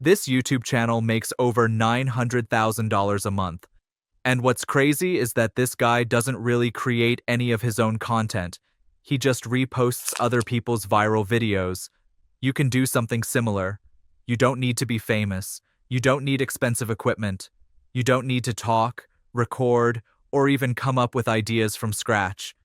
This YouTube channel makes over $900,000 a month. And what's crazy is that this guy doesn't really create any of his own content. He just reposts other people's viral videos. You can do something similar. You don't need to be famous. You don't need expensive equipment. You don't need to talk, record, or even come up with ideas from scratch.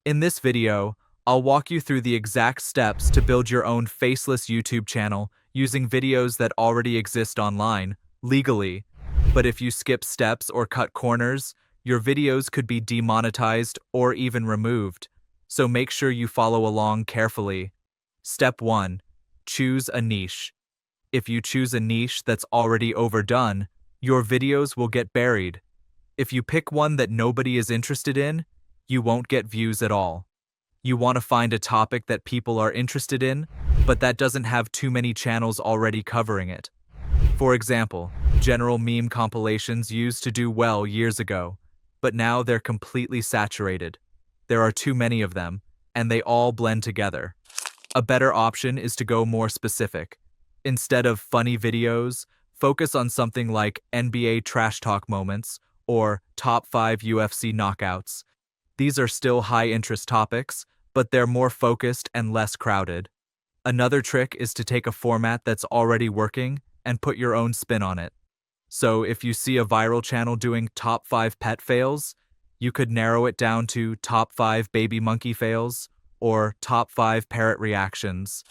In this video, I'll walk you through the exact steps to build your own faceless YouTube channel using videos that already exist online, legally. But if you skip steps or cut corners, your videos could be demonetized or even removed. So make sure you follow along carefully. Step 1. Choose a niche. If you choose a niche that's already overdone, your videos will get buried. If you pick one that nobody is interested in, you won't get views at all. You want to find a topic that people are interested in, but that doesn't have too many channels already covering it. For example, general meme compilations used to do well years ago, but now they're completely saturated. There are too many of them, and they all blend together. A better option is to go more specific. Instead of funny videos, focus on something like NBA trash talk moments or top 5 UFC knockouts. These are still high-interest topics, but they're more focused and less crowded. Another trick is to take a format that's already working and put your own spin on it. So if you see a viral channel doing top 5 pet fails, you could narrow it down to top 5 baby monkey fails or top 5 parrot reactions.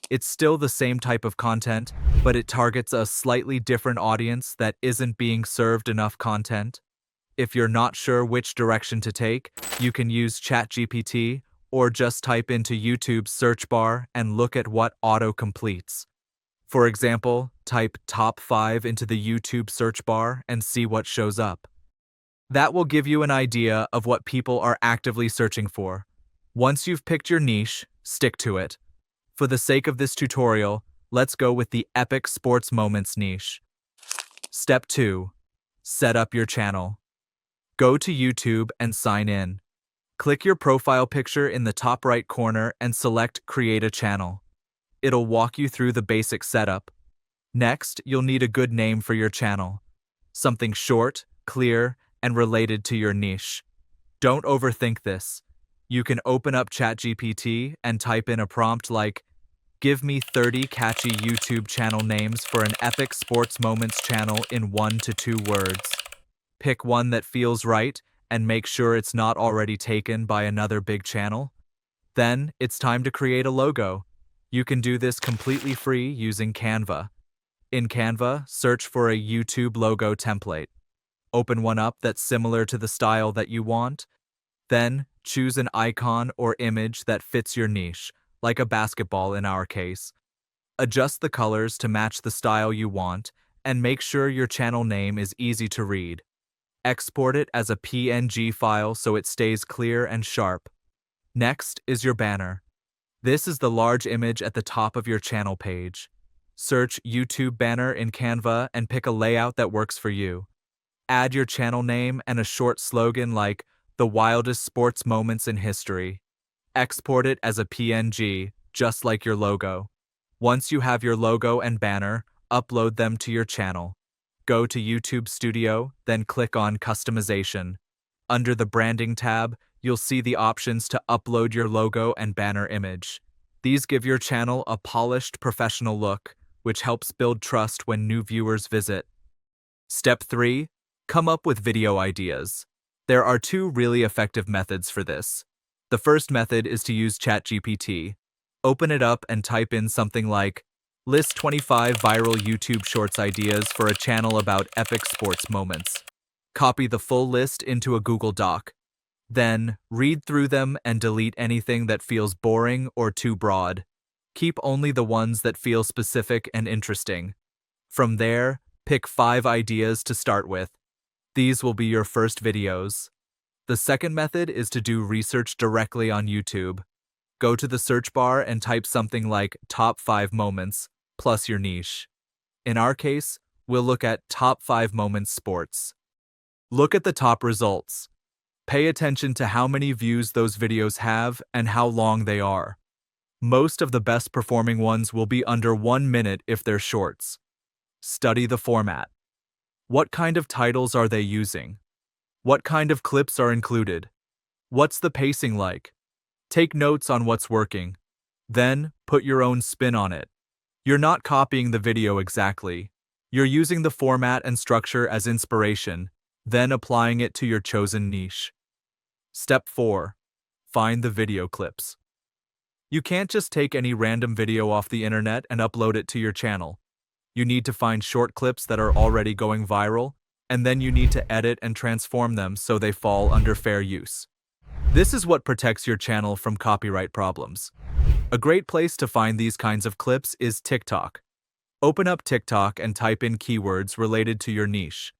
It's still the same type of content, but it targets a slightly different audience that isn't being served enough content. If you're not sure which direction to take, you can use ChatGPT or just type into YouTube's search bar and look at what auto-completes. For example, type top 5 into the YouTube search bar and see what shows up. That will give you an idea of what people are actively searching for. Once you've picked your niche, stick to it. For the sake of this tutorial, let's go with the epic sports moments niche. Step 2. Set up your channel. Go to YouTube and sign in. Click your profile picture in the top right corner and select Create a Channel. It'll walk you through the basic setup. Next, you'll need a good name for your channel. Something short, clear, and related to your niche. Don't overthink this. You can open up ChatGPT and type in a prompt like, "Give me 30 catchy YouTube channel names for an epic sports moments channel in 1 to 2 words. Pick one that feels right and make sure it's not already taken by another big channel. Then, it's time to create a logo. You can do this completely free using Canva. In Canva, search for a YouTube logo template. Open one up that's similar to the style that you want. Then, choose an icon or image that fits your niche, like a basketball in our case. Adjust the colors to match the style you want, and make sure your channel name is easy to read. Export it as a PNG file so it stays clear and sharp. Next is your banner. This is the large image at the top of your channel page. Search YouTube banner in Canva and pick a layout that works for you. Add your channel name and a short slogan like, "The wildest sports moments in history." Export it as a PNG, just like your logo. Once you have your logo and banner, upload them to your channel. Go to YouTube Studio, then click on Customization. Under the Branding tab, you'll see the options to upload your logo and banner image. These give your channel a polished, professional look, which helps build trust when new viewers visit. Step 3. Come up with video ideas. There are 2 really effective methods for this. The first method is to use ChatGPT. Open it up and type in something like, "List 25 viral YouTube Shorts ideas for a channel about epic sports moments." Copy the full list into a Google Doc. Then, read through them and delete anything that feels boring or too broad. Keep only the ones that feel specific and interesting. From there, pick 5 ideas to start with. These will be your first videos. The second method is to do research directly on YouTube. Go to the search bar and type something like top 5 moments, plus your niche. In our case, we'll look at top 5 moments sports. Look at the top results. Pay attention to how many views those videos have and how long they are. Most of the best performing ones will be under 1 minute if they're shorts. Study the format. What kind of titles are they using? What kind of clips are included? What's the pacing like? Take notes on what's working. Then, put your own spin on it. You're not copying the video exactly. You're using the format and structure as inspiration, then applying it to your chosen niche. Step 4. Find the video clips. You can't just take any random video off the internet and upload it to your channel. You need to find short clips that are already going viral, and then you need to edit and transform them so they fall under fair use. This is what protects your channel from copyright problems. A great place to find these kinds of clips is TikTok. Open up TikTok and type in keywords related to your niche.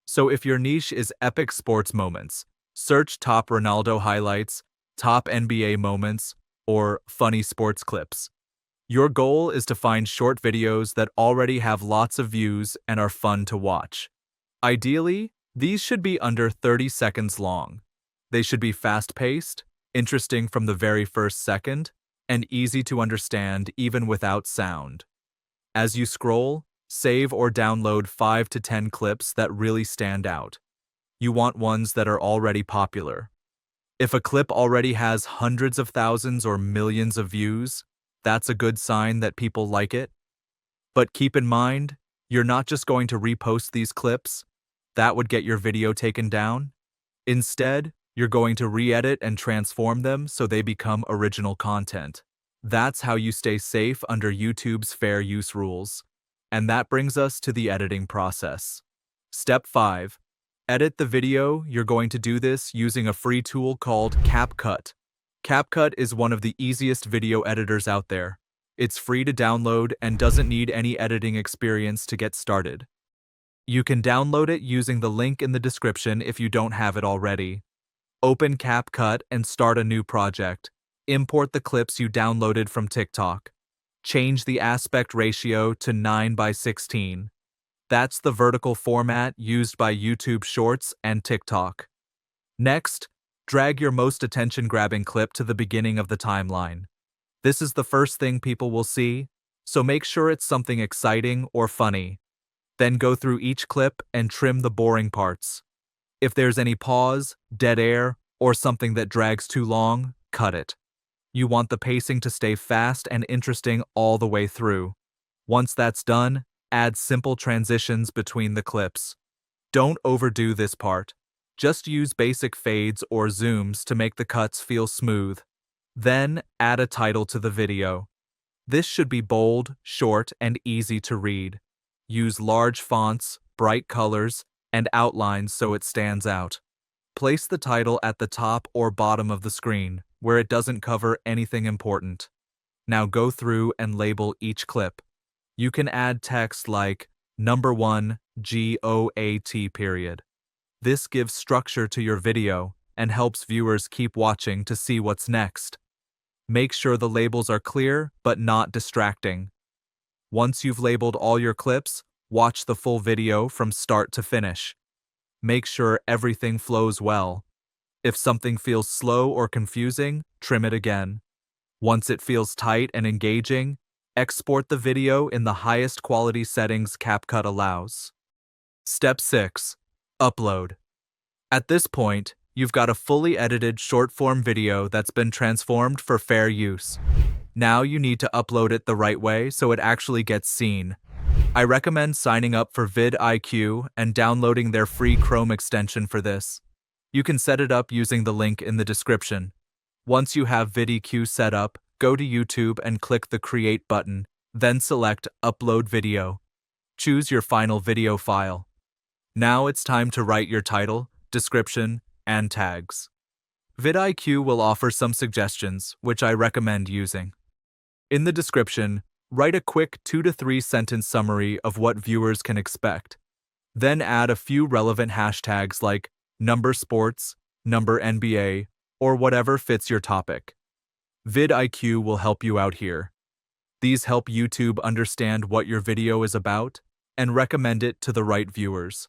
So if your niche is epic sports moments, search top Ronaldo highlights, top NBA moments, or funny sports clips. Your goal is to find short videos that already have lots of views and are fun to watch. Ideally, these should be under 30 seconds long. They should be fast-paced, interesting from the very first second, and easy to understand even without sound. As you scroll, save or download 5 to 10 clips that really stand out. You want ones that are already popular. If a clip already has hundreds of thousands or millions of views, that's a good sign that people like it. But keep in mind, you're not just going to repost these clips. That would get your video taken down. Instead, you're going to re-edit and transform them so they become original content. That's how you stay safe under YouTube's fair use rules. And that brings us to the editing process. Step 5. Edit the video. You're going to do this using a free tool called CapCut. CapCut is one of the easiest video editors out there. It's free to download and doesn't need any editing experience to get started. You can download it using the link in the description if you don't have it already. Open CapCut and start a new project. Import the clips you downloaded from TikTok. Change the aspect ratio to 9:16. That's the vertical format used by YouTube Shorts and TikTok. Next, drag your most attention-grabbing clip to the beginning of the timeline. This is the first thing people will see, so make sure it's something exciting or funny. Then go through each clip and trim the boring parts. If there's any pause, dead air, or something that drags too long, cut it. You want the pacing to stay fast and interesting all the way through. Once that's done, add simple transitions between the clips. Don't overdo this part. Just use basic fades or zooms to make the cuts feel smooth. Then, add a title to the video. This should be bold, short, and easy to read. Use large fonts, bright colors, and outlines so it stands out. Place the title at the top or bottom of the screen, where it doesn't cover anything important. Now go through and label each clip. You can add text like number 1 GOAT period. This gives structure to your video and helps viewers keep watching to see what's next. Make sure the labels are clear but not distracting. Once you've labeled all your clips, watch the full video from start to finish. Make sure everything flows well. If something feels slow or confusing, trim it again. Once it feels tight and engaging, export the video in the highest quality settings CapCut allows. Step 6. Upload. At this point, you've got a fully edited short-form video that's been transformed for fair use. Now you need to upload it the right way so it actually gets seen. I recommend signing up for VidIQ and downloading their free Chrome extension for this. You can set it up using the link in the description. Once you have VidIQ set up, go to YouTube and click the Create button, then select Upload Video. Choose your final video file. Now it's time to write your title, description, and tags. VidIQ will offer some suggestions, which I recommend using. In the description, write a quick 2 to 3 sentence summary of what viewers can expect. Then add a few relevant hashtags like number sports, number NBA, or whatever fits your topic. VidIQ will help you out here. These help YouTube understand what your video is about and recommend it to the right viewers.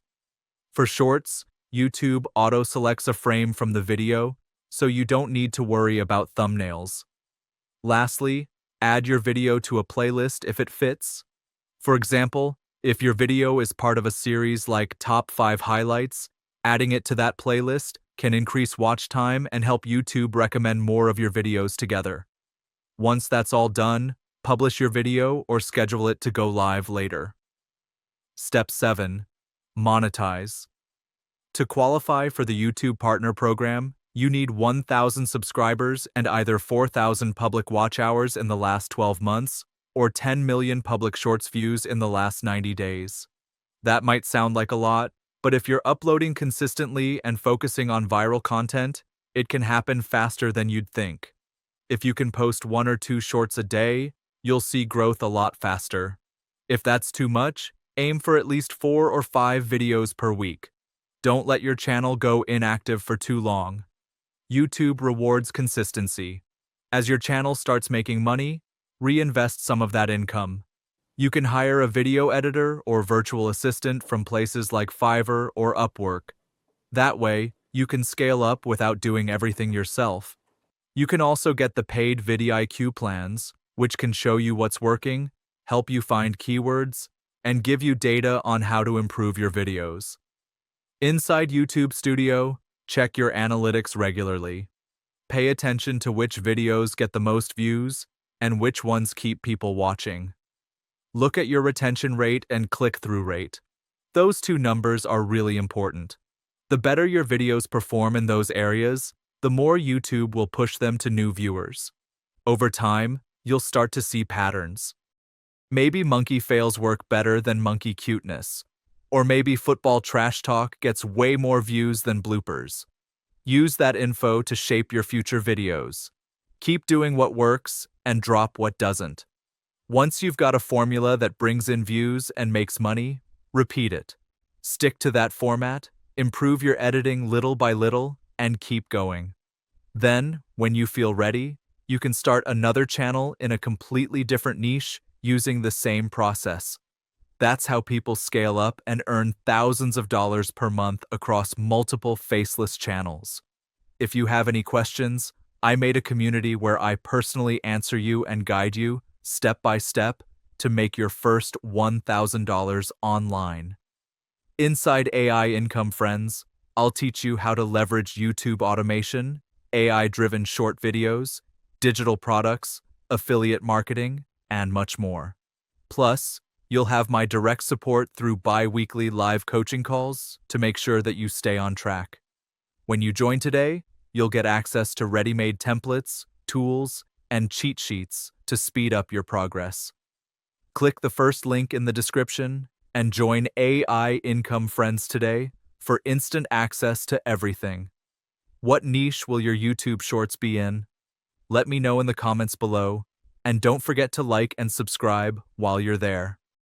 For shorts, YouTube auto-selects a frame from the video, so you don't need to worry about thumbnails. Lastly, add your video to a playlist if it fits. For example, If your video is part of a series like Top 5 Highlights, adding it to that playlist can increase watch time and help YouTube recommend more of your videos together. Once that's all done, publish your video or schedule it to go live later. Step 7. Monetize. To qualify for the YouTube Partner Program, you need 1,000 subscribers and either 4,000 public watch hours in the last 12 months or 10 million public shorts views in the last 90 days. That might sound like a lot, but if you're uploading consistently and focusing on viral content, it can happen faster than you'd think. If you can post 1 or 2 shorts a day, you'll see growth a lot faster. If that's too much, aim for at least 4 or 5 videos per week. Don't let your channel go inactive for too long. YouTube rewards consistency. As your channel starts making money, reinvest some of that income. You can hire a video editor or virtual assistant from places like Fiverr or Upwork. That way, you can scale up without doing everything yourself. You can also get the paid VidIQ plans, which can show you what's working, help you find keywords, and give you data on how to improve your videos. Inside YouTube Studio, check your analytics regularly. Pay attention to which videos get the most views and which ones keep people watching. Look at your retention rate and click-through rate. Those two numbers are really important. The better your videos perform in those areas, the more YouTube will push them to new viewers. Over time, you'll start to see patterns. Maybe monkey fails work better than monkey cuteness. Or maybe football trash talk gets way more views than bloopers. Use that info to shape your future videos. Keep doing what works and drop what doesn't. Once you've got a formula that brings in views and makes money, repeat it. Stick to that format, improve your editing little by little, and keep going. Then, when you feel ready, you can start another channel in a completely different niche using the same process. That's how people scale up and earn thousands of dollars per month across multiple faceless channels. If you have any questions, I made a community where I personally answer you and guide you step by step to make your first $1,000 online. Inside AI Income Friends, I'll teach you how to leverage YouTube automation, AI-driven short videos, digital products, affiliate marketing, and much more. Plus, you'll have my direct support through bi-weekly live coaching calls to make sure that you stay on track. When you join today, you'll get access to ready-made templates, tools, and cheat sheets to speed up your progress. Click the first link in the description and join AI Income Friends today for instant access to everything. What niche will your YouTube Shorts be in? Let me know in the comments below, and don't forget to like and subscribe while you're there.